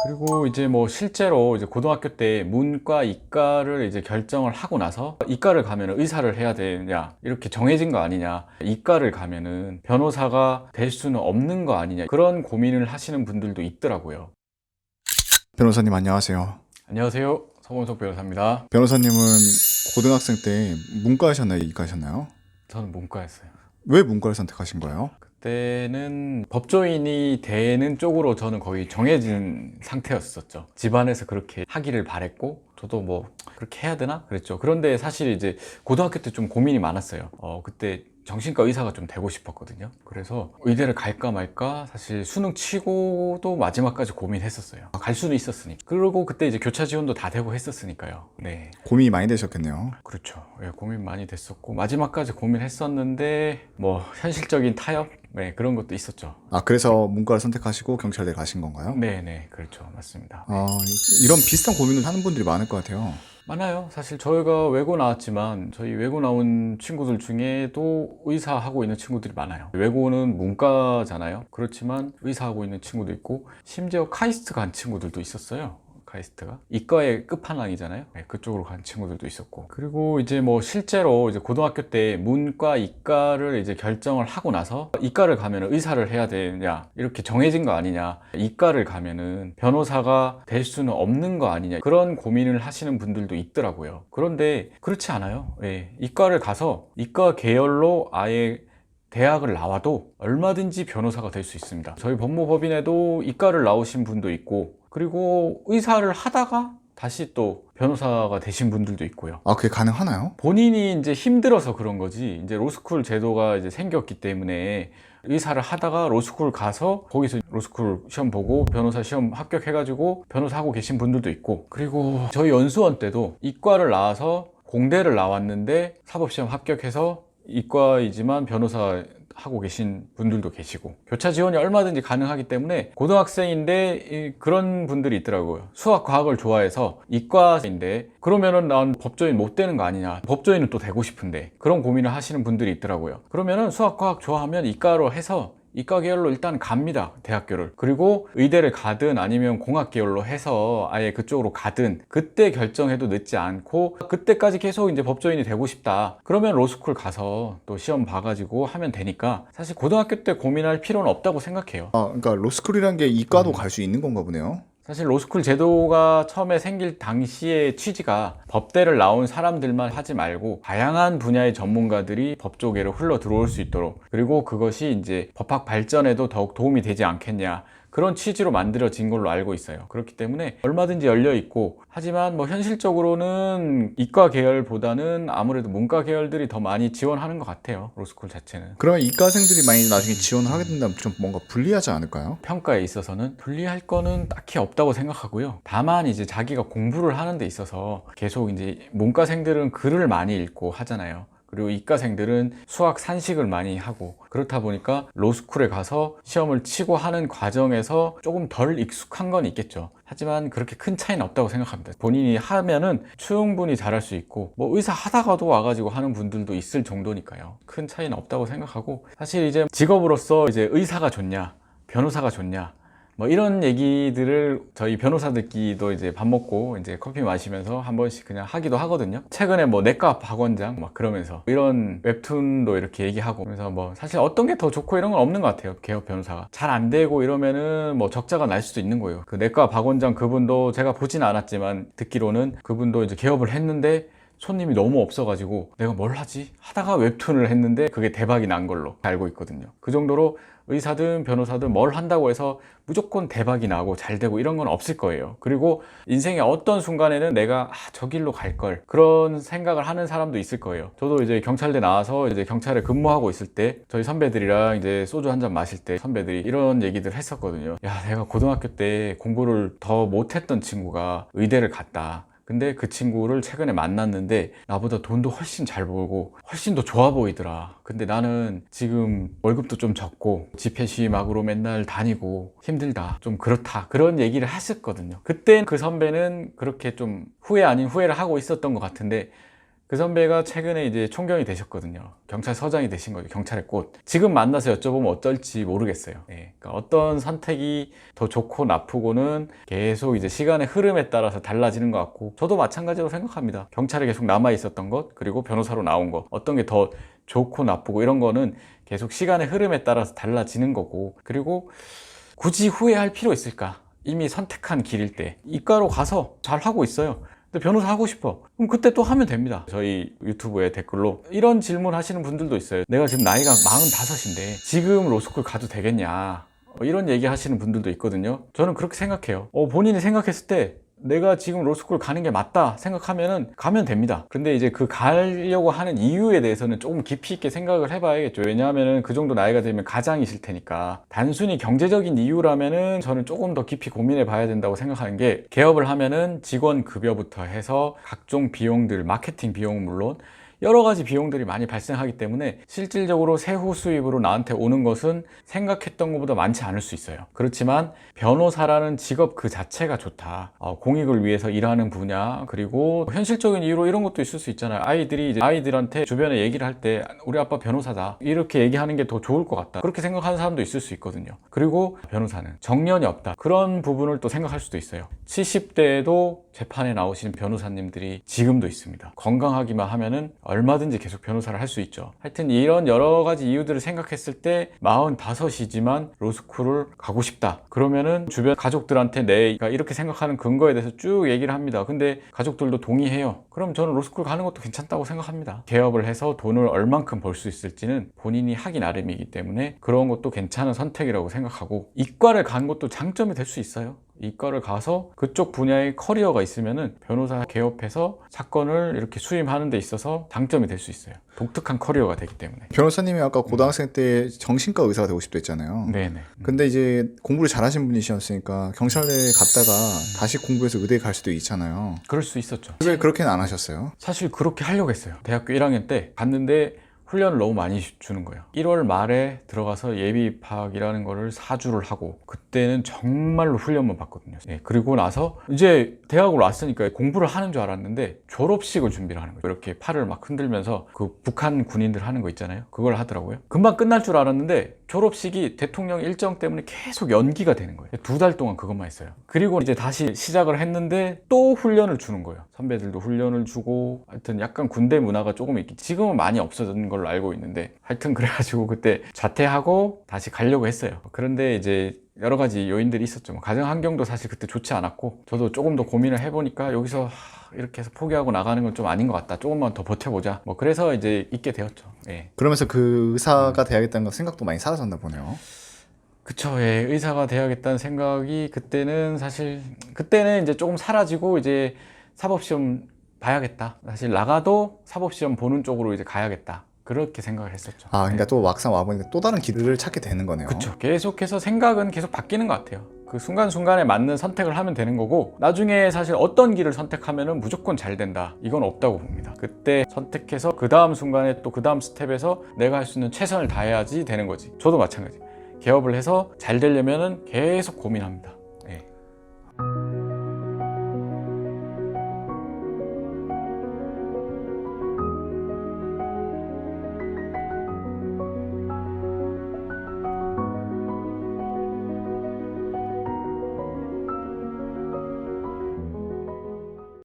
그리고 이제 뭐 실제로 이제 고등학교 때 문과, 이과를 이제 결정을 하고 나서 이과를 가면은 의사를 해야 되냐 이렇게 정해진 거 아니냐, 이과를 가면은 변호사가 될 수는 없는 거 아니냐, 그런 고민을 하시는 분들도 있더라고요. 변호사님 안녕하세요. 안녕하세요, 서원석 변호사입니다. 변호사님은 고등학생 때 문과하셨나요? 이과하셨나요? 저는 문과였어요. 왜 문과를 선택하신 거예요? 그때는 법조인이 되는 쪽으로 저는 거의 정해진 상태였었죠. 집안에서 그렇게 하기를 바랬고, 저도 뭐 그렇게 해야 되나 그랬죠. 그런데 사실 이제 고등학교 때 좀 고민이 많았어요. 그때 정신과 의사가 좀 되고 싶었거든요. 그래서 의대를 갈까 말까 사실 수능 치고도 마지막까지 고민했었어요. 갈 수는 있었으니까. 그리고 그때 이제 교차 지원도 다 되고 했었으니까요. 네, 고민이 많이 되셨겠네요. 그렇죠. 예, 고민 많이 됐었고 마지막까지 고민했었는데 뭐 현실적인 타협, 네, 그런 것도 있었죠. 그래서 문과를 선택하시고 경찰대 가신 건가요? 네네, 그렇죠. 맞습니다. 이런 비슷한 고민을 하는 분들이 많을 것 같아요. 많아요. 사실 저희가 외고 나왔지만 저희 외고 나온 친구들 중에도 의사하고 있는 친구들이 많아요. 외고는 문과잖아요. 그렇지만 의사하고 있는 친구도 있고, 심지어 카이스트 간 친구들도 있었어요. 카이스트가 이과의 끝판왕이잖아요. 네, 그쪽으로 간 친구들도 있었고, 그리고 이제 뭐 실제로 이제 고등학교 때 문과, 이과를 이제 결정을 하고 나서 이과를 가면은 의사를 해야 되냐 이렇게 정해진 거 아니냐, 이과를 가면은 변호사가 될 수는 없는 거 아니냐, 그런 고민을 하시는 분들도 있더라고요. 그런데 그렇지 않아요. 예, 이과를 가서 이과 계열로 아예 대학을 나와도 얼마든지 변호사가 될 수 있습니다. 저희 법무법인에도 이과를 나오신 분도 있고, 그리고 의사를 하다가 다시 또 변호사가 되신 분들도 있고요. 그게 가능하나요? 본인이 이제 힘들어서 그런 거지, 이제 로스쿨 제도가 이제 생겼기 때문에 의사를 하다가 로스쿨 가서 거기서 로스쿨 시험 보고 변호사 시험 합격해가지고 변호사 하고 계신 분들도 있고, 그리고 저희 연수원 때도 이과를 나와서 공대를 나왔는데 사법시험 합격해서 이과이지만 변호사 하고 계신 분들도 계시고, 교차 지원이 얼마든지 가능하기 때문에 고등학생인데 그런 분들이 있더라고요. 수학, 과학을 좋아해서 이과인데 그러면은 난 법조인 못 되는 거 아니냐, 법조인은 또 되고 싶은데, 그런 고민을 하시는 분들이 있더라고요. 그러면은 수학, 과학 좋아하면 이과로 해서 이과 계열로 일단 갑니다, 대학교를. 그리고 의대를 가든 아니면 공학 계열로 해서 아예 그쪽으로 가든 그때 결정해도 늦지 않고, 그때까지 계속 이제 법조인이 되고 싶다 그러면 로스쿨 가서 또 시험 봐가지고 하면 되니까, 사실 고등학교 때 고민할 필요는 없다고 생각해요. 그러니까 로스쿨이란 게 이과도 갈 수 있는 건가 보네요. 사실 로스쿨 제도가 처음에 생길 당시의 취지가 법대를 나온 사람들만 하지 말고 다양한 분야의 전문가들이 법조계로 흘러 들어올 수 있도록, 그리고 그것이 이제 법학 발전에도 더욱 도움이 되지 않겠냐, 그런 취지로 만들어진 걸로 알고 있어요. 그렇기 때문에 얼마든지 열려 있고, 하지만 뭐 현실적으로는 이과 계열보다는 아무래도 문과 계열들이 더 많이 지원하는 것 같아요, 로스쿨 자체는. 그러면 이과생들이 많이 나중에 지원을 하게 된다면 좀 뭔가 불리하지 않을까요? 평가에 있어서는 불리할 거는 딱히 없다고 생각하고요. 다만 이제 자기가 공부를 하는 데 있어서 계속 이제 문과생들은 글을 많이 읽고 하잖아요. 그리고 이과생들은 수학 산식을 많이 하고, 그렇다 보니까 로스쿨에 가서 시험을 치고 하는 과정에서 조금 덜 익숙한 건 있겠죠. 하지만 그렇게 큰 차이는 없다고 생각합니다. 본인이 하면은 충분히 잘할 수 있고, 뭐 의사 하다가도 와가지고 하는 분들도 있을 정도니까요. 큰 차이는 없다고 생각하고, 사실 이제 직업으로서 이제 의사가 좋냐, 변호사가 좋냐, 뭐 이런 얘기들을 저희 변호사들끼리도 이제 밥 먹고 이제 커피 마시면서 한 번씩 그냥 하기도 하거든요. 최근에 뭐 내과 박원장 막 그러면서 이런 웹툰도 이렇게 얘기하고, 그래서 뭐 사실 어떤 게 더 좋고 이런 건 없는 것 같아요. 개업 변호사가 잘 안 되고 이러면은 뭐 적자가 날 수도 있는 거예요. 그 내과 박원장 그분도 제가 보진 않았지만 듣기로는 그분도 이제 개업을 했는데 손님이 너무 없어가지고 내가 뭘 하지? 하다가 웹툰을 했는데 그게 대박이 난 걸로 알고 있거든요. 그 정도로 의사든 변호사든 뭘 한다고 해서 무조건 대박이 나고 잘 되고 이런 건 없을 거예요. 그리고 인생의 어떤 순간에는 내가 저 길로 갈 걸, 그런 생각을 하는 사람도 있을 거예요. 저도 이제 경찰대 나와서 이제 경찰에 근무하고 있을 때 저희 선배들이랑 이제 소주 한 잔 마실 때 선배들이 이런 얘기들 했었거든요. 야, 내가 고등학교 때 공부를 더 못했던 친구가 의대를 갔다. 근데 그 친구를 최근에 만났는데 나보다 돈도 훨씬 잘 벌고 훨씬 더 좋아 보이더라. 근데 나는 지금 월급도 좀 적고 집회 시위막으로 맨날 다니고 힘들다, 좀 그렇다, 그런 얘기를 했었거든요. 그때 그 선배는 그렇게 좀 후회 아닌 후회를 하고 있었던 것 같은데, 그 선배가 최근에 이제 총경이 되셨거든요. 경찰서장이 되신 거죠. 경찰의 꽃. 지금 만나서 여쭤보면 어떨지 모르겠어요. 예. 그러니까 어떤 선택이 더 좋고 나쁘고는 계속 이제 시간의 흐름에 따라서 달라지는 것 같고, 저도 마찬가지로 생각합니다. 경찰에 계속 남아 있었던 것, 그리고 변호사로 나온 것, 어떤 게 더 좋고 나쁘고 이런 거는 계속 시간의 흐름에 따라서 달라지는 거고, 그리고 굳이 후회할 필요 있을까? 이미 선택한 길일 때 이과로 가서 잘 하고 있어요. 근데 변호사 하고 싶어. 그럼 그때 또 하면 됩니다. 저희 유튜브에 댓글로 이런 질문 하시는 분들도 있어요. 내가 지금 나이가 45인데 지금 로스쿨 가도 되겠냐, 이런 얘기 하시는 분들도 있거든요. 저는 그렇게 생각해요. 본인이 생각했을 때 내가 지금 로스쿨 가는 게 맞다 생각하면은 가면 됩니다. 근데 이제 그 가려고 하는 이유에 대해서는 조금 깊이 있게 생각을 해봐야겠죠. 왜냐하면은 그 정도 나이가 되면 가장이실 테니까. 단순히 경제적인 이유라면은 저는 조금 더 깊이 고민해 봐야 된다고 생각하는 게, 개업을 하면은 직원 급여부터 해서 각종 비용들, 마케팅 비용은 물론 여러 가지 비용들이 많이 발생하기 때문에 실질적으로 세후 수입으로 나한테 오는 것은 생각했던 것보다 많지 않을 수 있어요. 그렇지만 변호사라는 직업 그 자체가 좋다. 공익을 위해서 일하는 분야, 그리고 현실적인 이유로 이런 것도 있을 수 있잖아요. 아이들이 이제 아이들한테 주변에 얘기를 할 때 우리 아빠 변호사다, 이렇게 얘기하는 게 더 좋을 것 같다, 그렇게 생각하는 사람도 있을 수 있거든요. 그리고 변호사는 정년이 없다, 그런 부분을 또 생각할 수도 있어요. 70대에도 재판에 나오시는 변호사님들이 지금도 있습니다. 건강하기만 하면은 얼마든지 계속 변호사를 할 수 있죠. 하여튼 이런 여러 가지 이유들을 생각했을 때 45이지만 로스쿨을 가고 싶다, 그러면은 주변 가족들한테 내가 이렇게 생각하는 근거에 대해서 쭉 얘기를 합니다. 근데 가족들도 동의해요. 그럼 저는 로스쿨 가는 것도 괜찮다고 생각합니다. 개업을 해서 돈을 얼만큼 벌 수 있을지는 본인이 하기 나름이기 때문에 그런 것도 괜찮은 선택이라고 생각하고, 이과를 간 것도 장점이 될 수 있어요. 이과를 가서 그쪽 분야의 커리어가 있으면은 변호사 개업해서 사건을 이렇게 수임하는 데 있어서 장점이 될 수 있어요. 독특한 커리어가 되기 때문에. 변호사님이 아까 고등학생 때 정신과 의사가 되고 싶다 했잖아요. 네네. 근데 이제 공부를 잘하신 분이셨으니까 경찰에 갔다가 다시 공부해서 의대에 갈 수도 있잖아요. 그럴 수 있었죠. 왜 그렇게는 안 하셨어요? 사실 그렇게 하려고 했어요. 대학교 1학년 때 갔는데 훈련을 너무 많이 주는 거예요. 1월 말에 들어가서 예비 입학이라는 거를 4주를 하고, 그때는 정말로 훈련만 받거든요. 그리고 나서 이제 대학으로 왔으니까 공부를 하는 줄 알았는데 졸업식을 준비를 하는 거예요. 이렇게 팔을 막 흔들면서 그 북한 군인들 하는 거 있잖아요. 그걸 하더라고요. 금방 끝날 줄 알았는데 졸업식이 대통령 일정 때문에 계속 연기가 되는 거예요. 2달 동안 그것만 했어요. 그리고 이제 다시 시작을 했는데 또 훈련을 주는 거예요. 선배들도 훈련을 주고, 하여튼 약간 군대 문화가 조금 있기, 지금은 많이 없어진 걸로 알고 있는데, 하여튼 그래가지고 그때 자퇴하고 다시 가려고 했어요. 그런데 이제 여러 가지 요인들이 있었죠. 가정 환경도 사실 그때 좋지 않았고, 저도 조금 더 고민을 해보니까 여기서 이렇게 해서 포기하고 나가는 건 좀 아닌 것 같다, 조금만 더 버텨보자, 그래서 이제 있게 되었죠. 그러면서 그 의사가 돼야겠다는 생각도 많이 사라졌나 보네요. 그쵸. 의사가 돼야겠다는 생각이 그때는 이제 조금 사라지고, 이제 사법시험 봐야겠다, 사실 나가도 사법시험 보는 쪽으로 이제 가야겠다, 그렇게 생각을 했었죠. 그러니까 또 막상 와보니까 또 다른 길을 찾게 되는 거네요. 그쵸. 계속해서 생각은 계속 바뀌는 것 같아요. 그 순간순간에 맞는 선택을 하면 되는 거고, 나중에 사실 어떤 길을 선택하면은 무조건 잘 된다, 이건 없다고 봅니다. 그때 선택해서 그 다음 순간에 또 그 다음 스텝에서 내가 할 수 있는 최선을 다해야지 되는 거지. 저도 마찬가지. 개업을 해서 잘 되려면은 계속 고민합니다.